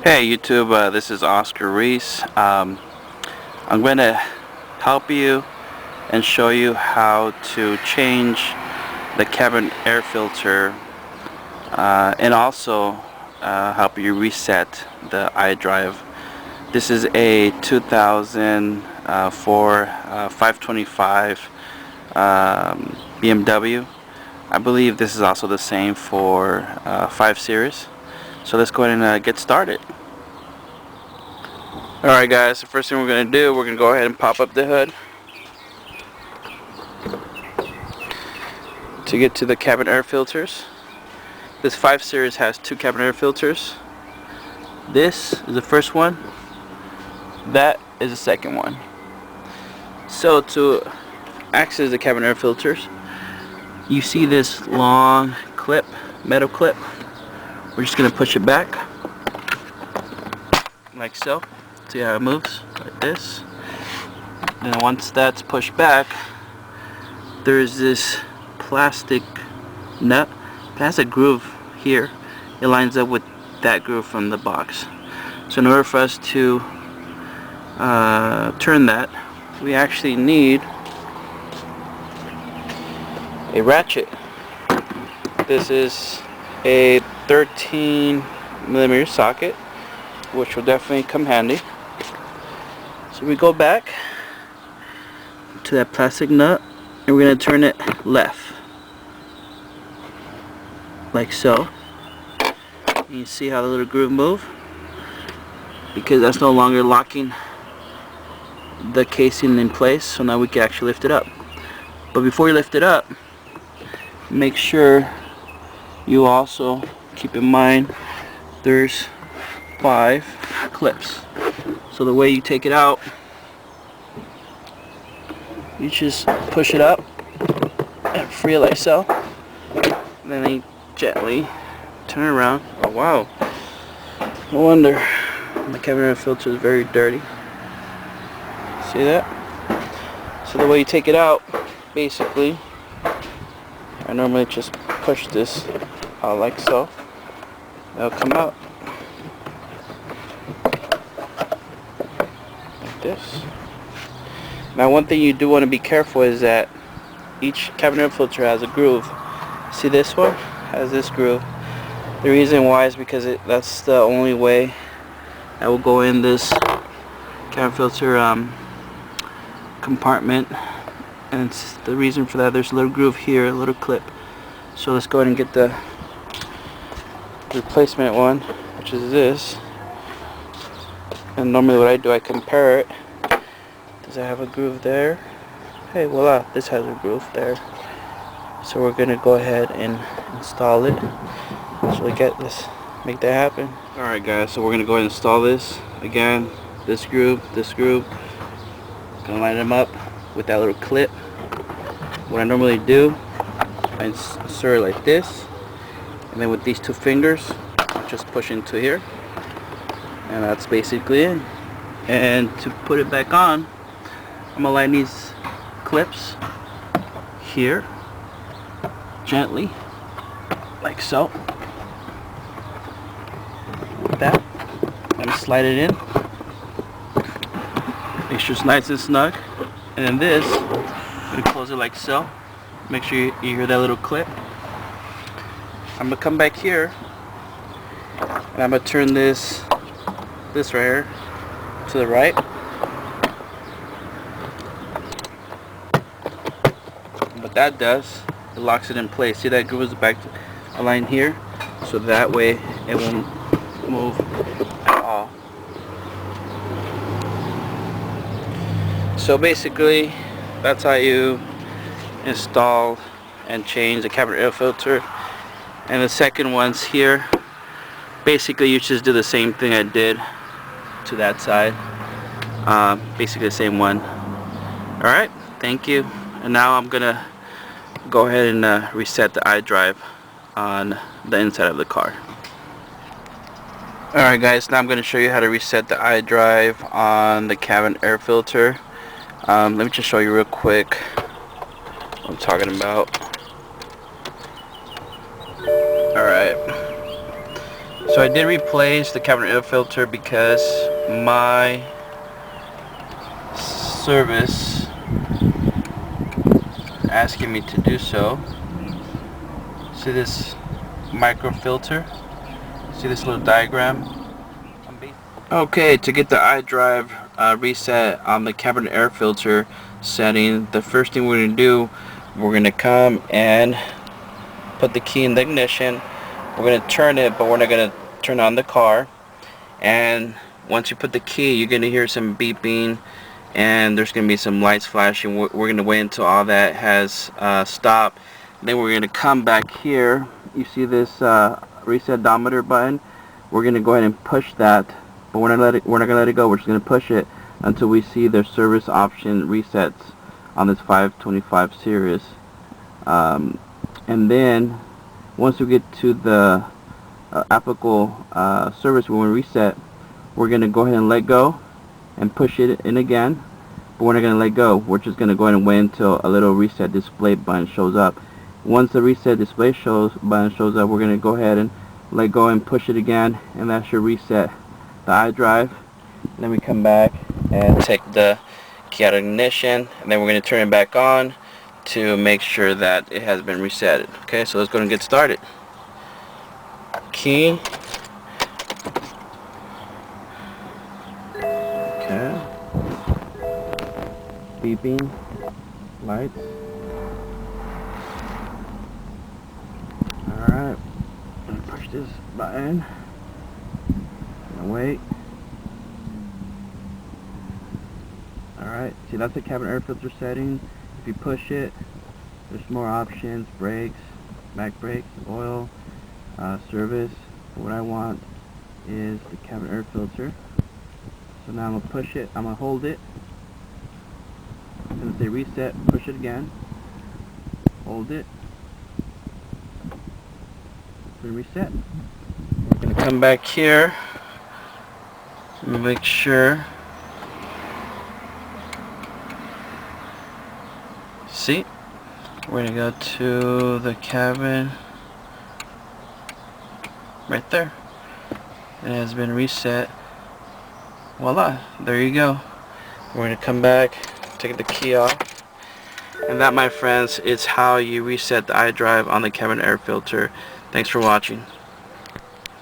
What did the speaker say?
Hey YouTube, this is Oscar Reese. I'm going to help you and show you how to change the cabin air filter and also help you reset the iDrive. This is a 2004 525 BMW. I believe this is also the same for 5 Series. So let's go ahead and get started. Alright guys, the first thing we're going to do, we're going to go ahead and pop up the hood to get to the cabin air filters. This 5 Series has 2 cabin air filters. This is the first one. That is the second one. So to access the cabin air filters, you see this long clip, metal clip. We're just going to push it back like so. See how it moves like this. And once that's pushed back, there's this plastic nut, plastic groove here. It lines up with that groove from the box. So in order for us to turn that, we actually need a ratchet. This is a 13mm socket, which will definitely come handy. So we go back to that plastic nut and we're going to turn it left like so. And you see how the little groove move, because that's no longer locking the casing in place, so now we can actually lift it up. But before you lift it up, make sure you also keep in mind there's 5 clips. So the way you take it out, you just push it up and free it like so, and then you gently turn it around. Oh wow, no wonder my cabin air filter is very dirty. See that? So the way you take it out, basically, I normally just push this out like so. It'll come out like this. Now one thing you do want to be careful is that each cabin air filter has a groove. See, this one has this groove. The reason why is because that's the only way that will go in this cabin filter compartment, and it's the reason for that. There's a little groove here, a little clip. So let's go ahead and get the replacement one, which is this. And normally what I do, I compare it. Does it have a groove there? Hey, voila, this has a groove there. So we're gonna go ahead and install it. So we get this, make that happen. Alright guys, so we're gonna go ahead and install this. Again, this groove. Gonna line them up with that little clip. What I normally do, I insert it like this, and then with these 2 fingers, just push into here, and that's basically it. And to put it back on, I'm gonna line these clips here gently, like so. Like that. And slide it in. Make sure it's nice and snug. And then this, I'm gonna close it like so. Make sure you hear that little clip. I'm gonna come back here and I'm gonna turn this right here to the right. What that does, it locks it in place. See, that groove is back aligned here, so that way it won't move at all. So basically, that's how you install and change the cabin air filter. And the second one's here. Basically, you just do the same thing I did to that side. Basically the same one. Alright, thank you. And now I'm gonna go ahead and reset the iDrive on the inside of the car. Alright guys, now I'm going to show you how to reset the iDrive on the cabin air filter. Let me just show you real quick what I'm talking about. Alright, So I did replace the cabin air filter because my service asking me to do so. See this micro filter? See this little diagram? Okay, to get the iDrive reset on the cabin air filter setting, the first thing we're going to do, we're going to come and put the key in the ignition. We're going to turn it, but we're not going to turn on the car. And once you put the key, you're going to hear some beeping and there's going to be some lights flashing. We're going to wait until all that has stopped. Then we're going to come back here. You see this reset odometer button? We're going to go ahead and push that, but we're not going to let it go. We're just going to push it until we see the service option resets on this 525 series. And then once we get to the applicable service when we reset, we're going to go ahead and let go and push it in again, but we're not going to let go. We're just going to go ahead and wait until a little reset display button shows up. Once the reset display button shows up, we're going to go ahead and let go and push it again, and that should reset the iDrive. Then we come back and take the key out of ignition, and then we're going to turn it back on to make sure that it has been reset. Okay, so let's go and get started. Key. Okay. Beeping. Lights. Alright. Gonna push this button. Gonna wait. Alright, see that's the cabin air filter setting. If you push it, there's more options: brakes, back brakes, oil, service. What I want is the cabin air filter. So now I'm going to push it, I'm going to hold it. I'm going to say reset, push it again. Hold it. Reset. We're going to come back here and make sure. See? We're going to go to the cabin. Right there. It has been reset. Voila, there you go. We're going to come back, take the key off. And that, my friends, is how you reset the iDrive on the cabin air filter. Thanks for watching.